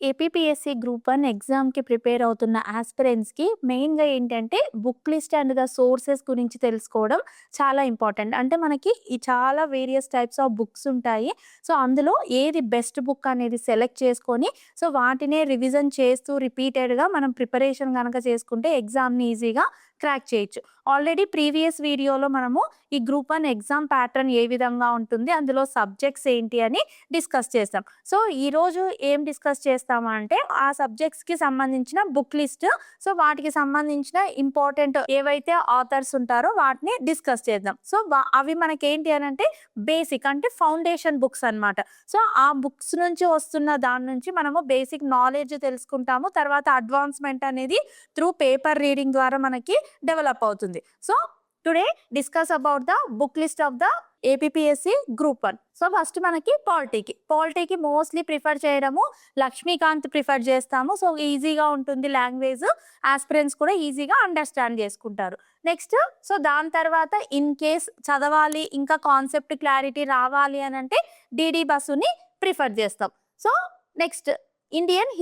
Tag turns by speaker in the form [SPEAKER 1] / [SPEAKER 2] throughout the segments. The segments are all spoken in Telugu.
[SPEAKER 1] ఏపీపీఎస్సీ గ్రూప్ 1 ఎగ్జామ్‌కి ప్రిపేర్ అవుతున్న ఆస్పిరెంట్స్‌కి మెయిన్‌గా ఏంటంటే, book list and the sources గురించి తెలుసుకోవడం చాలా ఇంపార్టెంట్. అంటే మనకి ఈ చాలా వేరియస్ టైప్స్ ఆఫ్ బుక్స్ ఉంటాయి. సో, అందులో ఏది బెస్ట్ బుక్ అనేది సెలెక్ట్ చేసుకొని, సో, వాటినే రివిజన్ చేస్తూ రిపీటెడ్‌గా మనం ప్రిపరేషన్ గనక చేసుకుంటే ఎగ్జామ్‌ని ఈజీగా క్రాక్ చేయొచ్చు. ఆల్రెడీ ప్రీవియస్ వీడియోలో మనము ఈ గ్రూప్ 1 ఎగ్జామ్ ప్యాటర్న్ ఏ విధంగా ఉంటుంది, అందులో సబ్జెక్ట్స్ ఏంటి అని డిస్కస్ చేసాం. సో, ఈరోజు ఏం డిస్కస్ చేస్తామా అంటే, ఆ సబ్జెక్ట్స్‌కి సంబంధించిన బుక్ లిస్ట్, సో, వాటికి సంబంధించిన ఇంపార్టెంట్ ఏవైతే ఆథర్స్ ఉంటారో వాటిని డిస్కస్ చేద్దాం. సో, అవి మనకేంటి అనంటే బేసిక్ అంటే ఫౌండేషన్ బుక్స్ అనమాట. సో, ఆ బుక్స్ నుంచి వస్తున్న దాని నుంచి మనము బేసిక్ నాలెడ్జ్ తెలుసుకుంటాము. తర్వాత అడ్వాన్స్‌మెంట్ అనేది త్రూ పేపర్ రీడింగ్ ద్వారా మనకి డెవలప్ అవుతుంది. So, today discuss about the book list of the APPSC group 1. So, first మనకి పాలిటీకి మోస్ట్‌లీ ప్రిఫర్ చేయడము లక్ష్మీకాంత్ ప్రిఫర్ చేస్తాము. సో, ఈజీగా ఉంటుంది లాంగ్వేజ్. ఆస్పిరెంట్స్ కూడా ఈజీగా అండర్‌స్టాండ్ చేసుకుంటారు. నెక్స్ట్ సో, దాని తర్వాత ఇన్ కేస్ చదవాలి, ఇంకా కాన్సెప్ట్ క్లారిటీ రావాలి అనంటే డీడీ బసుని ప్రిఫర్ చేస్తాం. సో, నెక్స్ట్ ఇండియన్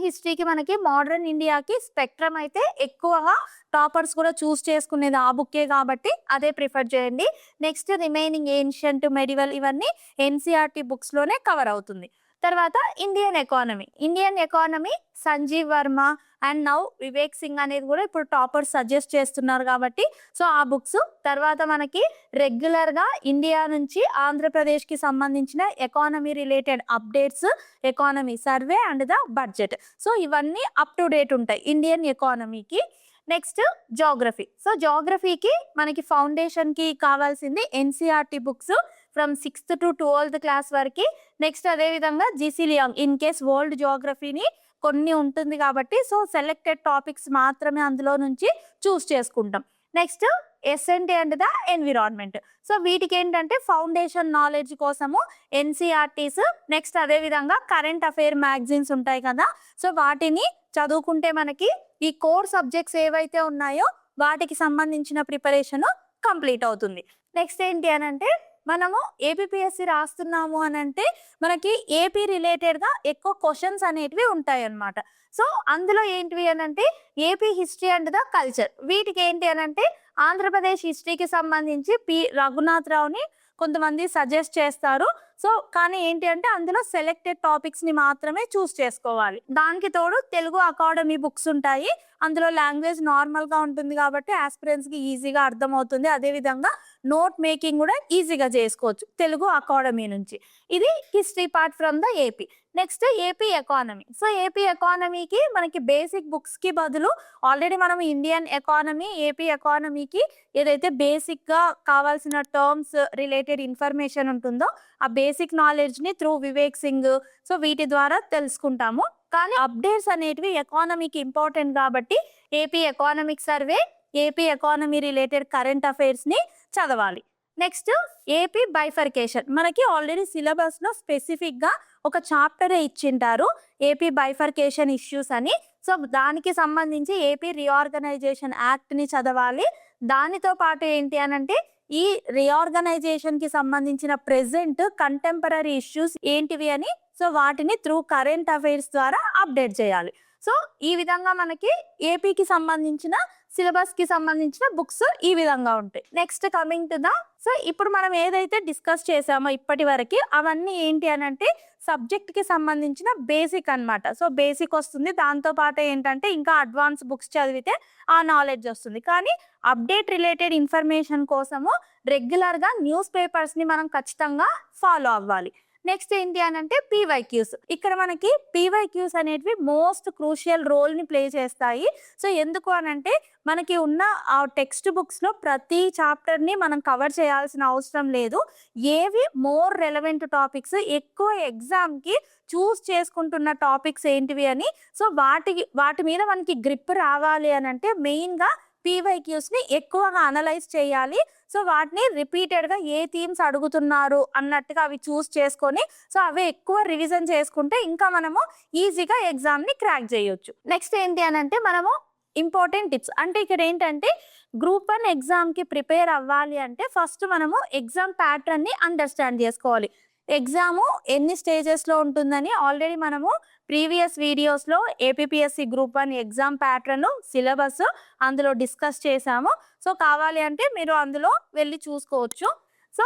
[SPEAKER 1] హిస్టరీకి మనకి మోడర్న్ ఇండియాకి స్పెక్ట్రమ్ అయితే ఎక్కువగా టాపర్స్ కూడా చూస్ చేసుకునేది ఆ బుక్కే కాబట్టి అదే ప్రిఫర్ చేయండి. నెక్స్ట్ రిమైనింగ్ ఏన్షియంట్, మెడివల్ ఇవన్నీ ఎన్‌సీఈఆర్‌టీ బుక్స్‌లోనే కవర్ అవుతుంది. తర్వాత Indian economy Sanjiv Verma and now Vivek Singh అనేది కూడా ఇప్పుడు టాపర్స్ సజెస్ట్ చేస్తున్నారు కాబట్టి సో, ఆ బుక్స్. తర్వాత మనకి రెగ్యులర్‌గా ఇండియా నుంచి ఆంధ్రప్రదేశ్‌కి సంబంధించిన economy related updates, economy survey and the budget. So, ఇవన్నీ అప్ టు డేట్ ఉంటాయి ఇండియన్ ఎకానమీకి. నెక్స్ట్ జాగ్రఫీకి మనకి ఫౌండేషన్‌కి కావాల్సింది NCERT books from 6th to 12th class వరకి. నెక్స్ట్ అదే విధంగా GC Leong in case world జియోగ్రఫీని కొన్ని ఉంటుంది కాబట్టి సో, సెలెక్టెడ్ టాపిక్స్ మాత్రమే అందులో నుంచి చూస్ చేసుకుంటాం. Next SNT and the environment. So, వీటికేంటంటే ఫౌండేషన్ నాలెడ్జ్ కోసము ఎన్‌సీఈఆర్‌టీస్, నెక్స్ట్ అదే విధంగా కరెంట్ అఫైర్ మ్యాగజైన్స్ ఉంటాయి కదా! సో, వాటిని చదువుకుంటే మనకి ఈ కోర్ సబ్జెక్ట్స్ ఏవైతే ఉన్నాయో వాటికి సంబంధించిన ప్రిపరేషన్ కంప్లీట్ అవుతుంది. నెక్స్ట్ ఏంటి అనంటే, మనము ఏపీపీఎస్సీ రాస్తున్నాము అనంటే మనకి ఏపీ రిలేటెడ్‌గా ఎక్కువ క్వెషన్స్ అనేటివి ఉంటాయన్నమాట. సో, అందులో ఏంటివి అనంటే AP history and the culture. వీటికి ఏంటి అనంటే ఆంధ్రప్రదేశ్ హిస్టరీకి సంబంధించి రఘునాథ్ రావుని కొంతమంది సజెస్ట్ చేస్తారు. సో, కానీ ఏంటి అంటే అందులో సెలెక్టెడ్ టాపిక్స్‌ని మాత్రమే చూస్ చేసుకోవాలి. దానికి తోడు తెలుగు అకాడమీ బుక్స్ ఉంటాయి. అందులో లాంగ్వేజ్ నార్మల్‌గా ఉంటుంది కాబట్టి ఆస్పిరెంట్స్‌కి ఈజీగా అర్థమవుతుంది. అదే విధంగా నోట్ మేకింగ్ కూడా ఈజీగా చేసుకోవచ్చు తెలుగు అకాడమీ నుంచి. ఇది history part from the AP. Next AP economy. So, AP ఎకానమీకి మనకి బేసిక్ బుక్స్‌కి బదులు ఆల్రెడీ మనం ఇండియన్ ఎకానమీ, ఏపీ ఎకానమీకి ఏదైతే బేసిక్‌గా కావాల్సిన టర్మ్స్ రిలేటెడ్ ఇన్ఫర్మేషన్ ఉంటుందో ఆ బేసిక్ నాలెడ్జ్‌ని త్రూ వివేక్ సింగ్ సో, వీటి ద్వారా తెలుసుకుంటాము. కానీ అప్డేట్స్ అనేటివి ఎకానమీకి ఇంపార్టెంట్ కాబట్టి AP economic survey, AP economy related current అఫైర్స్‌ని చదవాలి. Next AP bifurcation. మనకి ఆల్రెడీ సిలబస్‌లో స్పెసిఫిక్‌గా ఒక చాప్టరే ఇచ్చింటారు. ఏపీ బైఫర్కేషన్ ఇష్యూస్ అని. సో, దానికి సంబంధించి ఏపీ రీఆర్గనైజేషన్ యాక్ట్‌ని చదవాలి. దానితో పాటు ఏంటి అనంటే ఈ రీఆర్గనైజేషన్‌కి సంబంధించిన ప్రెజెంట్ కంటెంపరరీ ఇష్యూస్ ఏంటివి అని సో, వాటిని త్రూ కరెంట్ అఫైర్స్ ద్వారా అప్డేట్ చేయాలి. సో, ఈ విధంగా మనకి ఏపీకి సంబంధించిన సిలబస్‌కి సంబంధించిన బుక్స్ ఈ విధంగా ఉంటాయి. Next coming to the so, ఇప్పుడు మనం ఏదైతే డిస్కస్ చేసామో ఇప్పటివరకి అవన్నీ ఏంటి అనంటే సబ్జెక్ట్‌కి సంబంధించిన బేసిక్ అన్నమాట. సో, బేసిక్ వస్తుంది. దాంతో పాటు ఏంటంటే ఇంకా అడ్వాన్స్ బుక్స్ చదివితే ఆ నాలెడ్జ్ వస్తుంది. కానీ అప్డేట్ రిలేటెడ్ ఇన్ఫర్మేషన్ కోసము రెగ్యులర్‌గా న్యూస్ పేపర్స్‌ని మనం ఖచ్చితంగా ఫాలో అవ్వాలి. నెక్స్ట్ ఏంటి అనంటే పీవైక్యూస్. ఇక్కడ మనకి పీవైక్యూస్ అనేటివి మోస్ట్ క్రూషియల్ రోల్‌ని ప్లే చేస్తాయి. సో, ఎందుకు అనంటే మనకి ఉన్న ఆ టెక్స్ట్ బుక్స్‌లో ప్రతి చాప్టర్‌ని మనం కవర్ చేయాల్సిన అవసరం లేదు. ఏవి మోర్ రెలెవెంట్ టాపిక్స్ ఎక్కువ ఎగ్జామ్‌కి చూస్ చేసుకుంటున్న టాపిక్స్ ఏంటివి అని సో, వాటి మీద మనకి గ్రిప్ రావాలి అనంటే మెయిన్‌గా పీవైక్యూస్‌ని ఎక్కువగా అనలైజ్ చేయాలి. సో, వాటిని రిపీటెడ్‌గా ఏ థీమ్స్ అడుగుతున్నారు అన్నట్టుగా అవి చూస్ చేసుకొని సో, అవే ఎక్కువ రివిజన్ చేసుకుంటే ఇంకా మనము ఈజీగా ఎగ్జామ్‌ని క్రాక్ చేయొచ్చు. నెక్స్ట్ ఏంటి అనంటే మనము ఇంపార్టెంట్ టిప్స్. అంటే ఇక్కడ ఏంటంటే గ్రూప్ 1 ఎగ్జామ్‌కి ప్రిపేర్ అవ్వాలి అంటే ఫస్ట్ మనము ఎగ్జామ్ ప్యాటర్న్‌ని అండర్‌స్టాండ్ చేసుకోవాలి. ఎగ్జాము ఎన్ని స్టేజెస్‌లో ఉంటుందని ఆల్రెడీ మనము ప్రీవియస్ వీడియోస్‌లో APPSC group 1 exam pattern, syllabus అందులో డిస్కస్ చేశాము. సో, కావాలి అంటే మీరు అందులో వెళ్లి చూసుకోవచ్చు. సో,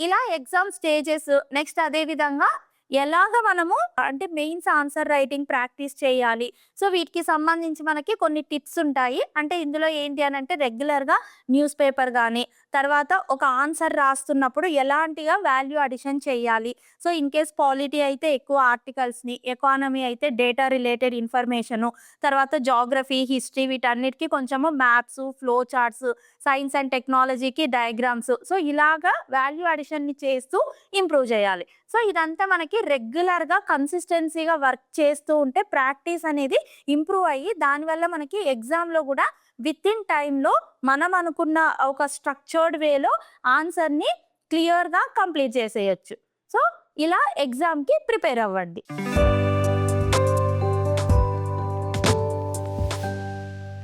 [SPEAKER 1] ఇలా ఎగ్జామ్ స్టేజెస్ నెక్స్ట్ అదే విధంగా ఎలాగ మనము అంటే మెయిన్స్ ఆన్సర్ రైటింగ్ ప్రాక్టీస్ చేయాలి. సో, వీటికి సంబంధించి మనకి కొన్ని టిప్స్ ఉంటాయి. అంటే ఇందులో ఏంటి అనంటే రెగ్యులర్‌గా న్యూస్ పేపర్ గాని, తర్వాత ఒక ఆన్సర్ రాస్తున్నప్పుడు ఎలాంటిగా వాల్యూ అడిషన్ చేయాలి. సో, ఇన్‌కేస్ పాలిటీ అయితే ఎక్కువ ఆర్టికల్స్‌ని, ఎకానమీ అయితే డేటా రిలేటెడ్ ఇన్ఫర్మేషను, తర్వాత జాగ్రఫీ, హిస్టరీ వీటన్నిటికి కొంచెము maps, flow charts, science and టెక్నాలజీకి డయాగ్రామ్స్. సో, ఇలాగా వాల్యూ అడిషన్‌ని చేస్తూ ఇంప్రూవ్ చేయాలి. సో, ఇదంతా మనకి రెగ్యులర్‌గా కన్సిస్టెన్సీగా వర్క్ చేస్తూ ఉంటే ప్రాక్టీస్ అనేది ఇంప్రూవ్ అయ్యి దానివల్ల మనకి ఎగ్జామ్‌లో గూడా వితిన్ టైమ్‌లో మనం అనుకున్న ఒక స్ట్రక్చర్డ్ వేలో ఆన్సర్‌ని క్లియర్‌గా కంప్లీట్ చేసేయొచ్చు. సో, ఇలా ఎగ్జామ్‌కి ప్రిపేర్ అవ్వండి.